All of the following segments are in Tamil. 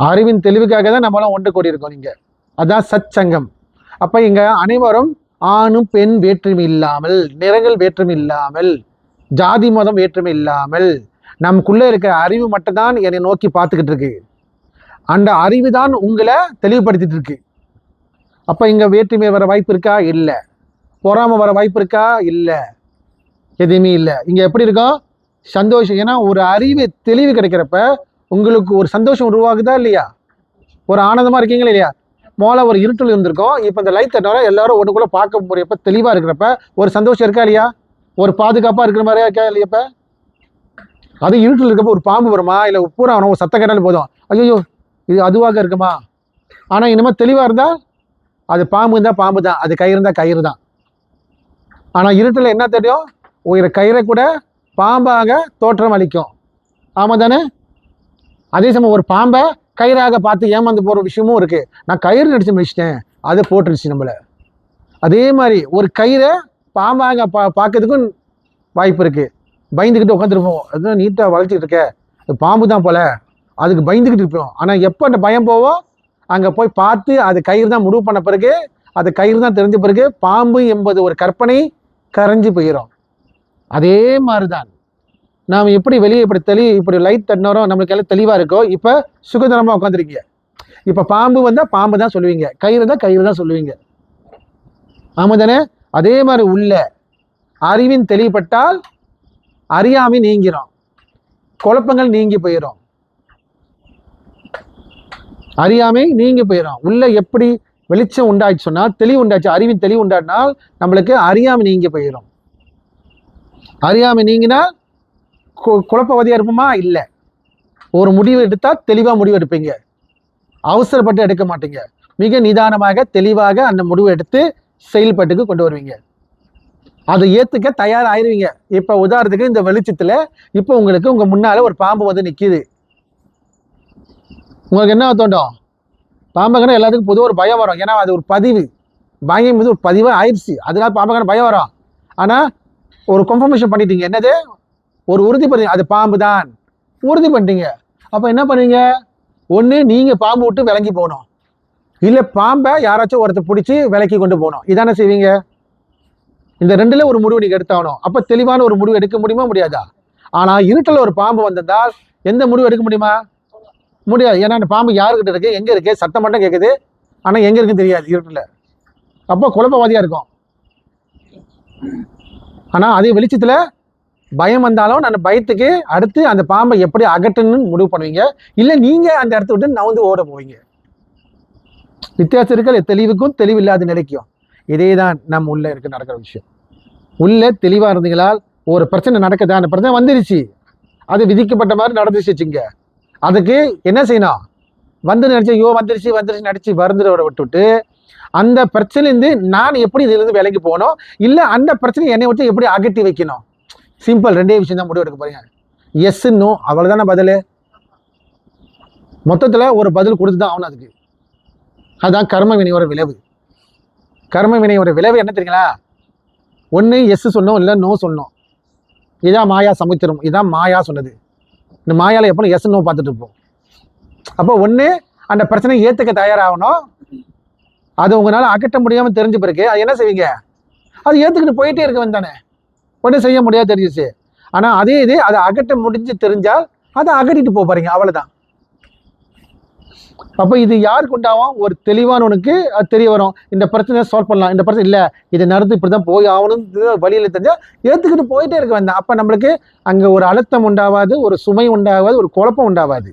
அறிவின் தெளிவுக்காக தான் நம்மளாம் ஒன்று கூடியிருக்கோம் இங்கே. அதான் சத் சங்கம். அப்போ இங்கே அனைவரும் ஆணும் பெண் வேற்றுமை இல்லாமல், நிறங்கள் வேற்றுமை இல்லாமல், ஜாதி மதம் வேற்றுமை இல்லாமல், நமக்குள்ளே இருக்கிற அறிவு மட்டும்தான் என்னை நோக்கி பார்த்துக்கிட்டு இருக்கு. அந்த அறிவு தான் உங்களை தெளிவுபடுத்திட்டு இருக்கு. அப்போ இங்கே வேற்றுமை வர வாய்ப்பு இருக்கா? இல்லை. பொறாமை வர வாய்ப்பு இருக்கா? இல்லை. எதுவுமே இல்லை. இங்கே எப்படி இருக்கும்? சந்தோஷம். ஏன்னா ஒரு அறிவு தெளிவு கிடைக்கிறப்ப உங்களுக்கு ஒரு சந்தோஷம் உருவாகுதா இல்லையா? ஒரு ஆனந்தமாக இருக்கீங்களா இல்லையா? மோளை ஒரு இருட்டில் இருந்திருக்கோம். இப்போ இந்த லைட் தட்டினால எல்லாரும் ஒன்றுக்குள்ள பார்க்க முடியப்ப தெளிவாக இருக்கிறப்ப ஒரு சந்தோஷம் இருக்கா இல்லையா? ஒரு பாதுகாப்பாக இருக்கிற மாதிரியா இருக்கா இல்லையா? இப்போ அது இருட்டில் இருக்கப்போ ஒரு பாம்பு வருமா? இல்லை பூரா அவனை ஒரு சத்தம் கேட்டாலும் போதும், ஐயோ இது அதுவாக இருக்குமா? ஆனால் இனிமேல் தெளிவாக இருந்தால் அது பாம்பு இருந்தால் பாம்பு தான், அது கயிறு இருந்தால் கயிறு தான். ஆனால் இருட்டில் என்ன தெரியும்? ஒரு கயிறை கூட பாம்பாக தோற்றம் அளிக்கும். ஆமாம் தானே? அதே சமயம் ஒரு பாம்பை கயிறாக பார்த்து ஏமாந்து போகிற விஷயமும் இருக்குது. நான் கயிறு நடிச்சு முடிச்சிட்டேன், அதை போட்டுருச்சு நம்மளை. அதே மாதிரி ஒரு கயிறை பாம்பாக பார்க்கறதுக்கும் வாய்ப்பு இருக்குது. பயந்துக்கிட்டு உட்காந்துருப்போம், அதுதான் நீட்டாக வளர்ச்சிக்கிட்டு இருக்க, அது பாம்பு தான் போல, அதுக்கு பயந்துக்கிட்டு இருப்போம். ஆனால் எப்போ அந்த பயம் போவோம், அங்கே போய் பார்த்து அது கயிறு தான் முடிவு பண்ண பிறகு, அது கயிறு தான் தெரிஞ்ச பிறகு பாம்பு என்பது ஒரு கற்பனை கரைஞ்சி போயிடும். அதே மாதிரி தான் நாம் எப்படி வெளியே இப்படி லைட் தட்டினோம், நம்மளுக்கு எல்லாம் தெளிவாக இருக்கோ. இப்போ சுகதனமாக உட்காந்துருக்கீங்க. இப்போ பாம்பு வந்தால் பாம்பு தான் சொல்லுவீங்க, கயிறு தான் கயிறு தான் சொல்லுவீங்க. ஆமாம் தானே? அதே மாதிரி உள்ள அறிவின் தெளிவுபட்டால் அறியாமை நீங்கிறோம், குழப்பங்கள் நீங்கி போயிடும், அறியாமை நீங்கி போயிடும். உள்ள எப்படி வெளிச்சம் உண்டாச்சு சொன்னால், தெளிவு உண்டாச்சு, அறிவின் தெளிவு உண்டாடினால் நம்மளுக்கு அறியாமை நீங்கி போயிடும். அறியாமை நீங்கினால் குழப்பவதியாக இருப்போமா? இல்லை. ஒரு முடிவு எடுத்தால் தெளிவாக முடிவு எடுப்பீங்க, அவசரப்பட்டு எடுக்க மாட்டீங்க. மிக நிதானமாக தெளிவாக அந்த முடிவு எடுத்து செயல்பாட்டுக்கு கொண்டு வருவீங்க. அதை ஏற்றுக்க தயாராகிடுவீங்க. இப்போ உதாரணத்துக்கு இந்த வெளிச்சத்தில் இப்போ உங்களுக்கு உங்கள் முன்னால் ஒரு பாம்பு வந்து நிற்கிது. உங்களுக்கு என்ன தோண்டும்? பாம்புக்கான எல்லாத்துக்கும் பொதுவாக ஒரு பயம் வரும். ஏன்னா அது ஒரு பதிவு, பயம் இது ஒரு பதிவாக ஆயிடுச்சு, அதனால பாம்புக்கான பயம் வரும். ஆனால் ஒரு கன்ஃபர்மேஷன் பண்ணிட்டீங்க, என்னது? ஒரு உறுதி பண்ணீங்க, அது பாம்பு தான் உறுதி பண்ணிட்டீங்க. அப்போ என்ன பண்ணுவீங்க? ஒன்று நீங்கள் பாம்பு விட்டு விலங்கி போகணும், இல்லை பாம்பை யாராச்சும் ஒருத்தர் பிடிச்சி விலக்கி கொண்டு போகணும். இதானே செய்வீங்க. இந்த ரெண்டுல ஒரு முடிவு நீங்கள் எடுத்தாகணும். அப்போ தெளிவான ஒரு முடிவு எடுக்க முடியுமா? முடியாதா? ஆனால் இருட்டில் ஒரு பாம்பு வந்திருந்தால் எந்த முடிவு எடுக்க முடியுமா? முடியாது. ஏன்னா அந்த பாம்பு யாருக்கிட்ட இருக்கு, எங்கே இருக்கு, சத்தம் மட்டும் கேட்குது, ஆனால் எங்கே இருக்குன்னு தெரியாது இருட்டில். அப்போ குழப்பவாதியாக இருக்கும். ஆனால் அதே வெளிச்சத்தில் பயம் வந்தாலும் அந்த பயத்துக்கு அடுத்து அந்த பாம்பை எப்படி அகற்றணும்னு முடிவு பண்ணுவீங்க, இல்லை நீங்கள் அந்த இடத்த விட்டு நவுந்து ஓட போவீங்க. வித்தியாசம் இருக்கிற தெளிவுக்கும் தெளிவு இல்லாத நிலைக்கும். இதே தான் நம்ம உள்ள இருக்க நடக்கிற விஷயம். உள்ள தெளிவாக இருந்தீங்களால் ஒரு பிரச்சனை நடக்குது, அந்த பிரச்சனை வந்துருச்சு, அது விதிக்கப்பட்ட மாதிரி நடந்துச்சுங்க. அதுக்கு என்ன செய்யணும்? வந்து நினச்சி ஐயோ வந்துருச்சு வந்துருச்சு நடிச்சு வருந்துட விட்டுவிட்டு அந்த பிரச்சனைலேருந்து நான் எப்படி இதுலேருந்து விலகி போகணும், இல்லை அந்த பிரச்சனை என்னை விட்டு எப்படி அகட்டி வைக்கணும். சிம்பிள், ரெண்டே விஷயம் தான் முடிவு எடுக்க போறீங்க. எஸ் நோ, அவ்வளோதானே பதில். மொத்தத்தில் ஒரு பதில் கொடுத்து தான் ஆகணும் அதுக்கு. அதுதான் கர்ம வினையோட விளைவு. கர்ம வினையோட விளைவு என்ன தெரியுங்களா? ஒன்று எஸ் சொன்னோம், இல்லை நோ சொன்னோம். இதான் மாயா சமுத்திரம், இதான் மாயா சொன்னது. இந்த மாயாவில் எப்போ எஸ் நோ பார்த்துட்டு இருப்போம். அப்போ ஒன்று அந்த பிரச்சனையை ஏற்றுக்க தயாராகணும். அது உங்களால் அகற்ற முடியாமல் தெரிஞ்ச பிறகு அது என்ன செய்வீங்க? அது ஏற்றுக்கிட்டு போயிட்டே இருக்க வேண்டானே, ஒன்றும் செய்ய முடியாது தெரிஞ்சிச்சு. ஆனால் அதே இது அதை அகற்ற முடிஞ்சு தெரிஞ்சால் அதை அகட்டிட்டு போறீங்க, அவ்வளோதான். அப்போ இது யாருக்கு உண்டாகும்? ஒரு தெளிவானவனுக்கு அது தெரிய வரும், இந்த பிரச்சனையை சால்வ் பண்ணலாம், இந்த பிரச்சனை இல்லை இதை நடந்து இப்படி தான் போய் ஆகணும் வழியில் தெரிஞ்சால் ஏற்றுக்கிட்டு போயிட்டே இருக்க வேண்டாம். அப்போ நம்மளுக்கு அங்கே ஒரு அழுத்தம் உண்டாகாது, ஒரு சுமை உண்டாகாது, ஒரு குழப்பம் உண்டாகாது.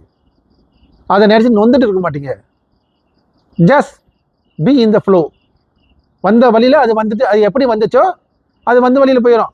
அதை நினச்சி நொந்துட்டு இருக்க மாட்டீங்க. Just be in the flow. வந்த வழியில் அது வந்துட்டு, அது எப்படி வந்துச்சோ அது வந்த வழியில் போயிடும்.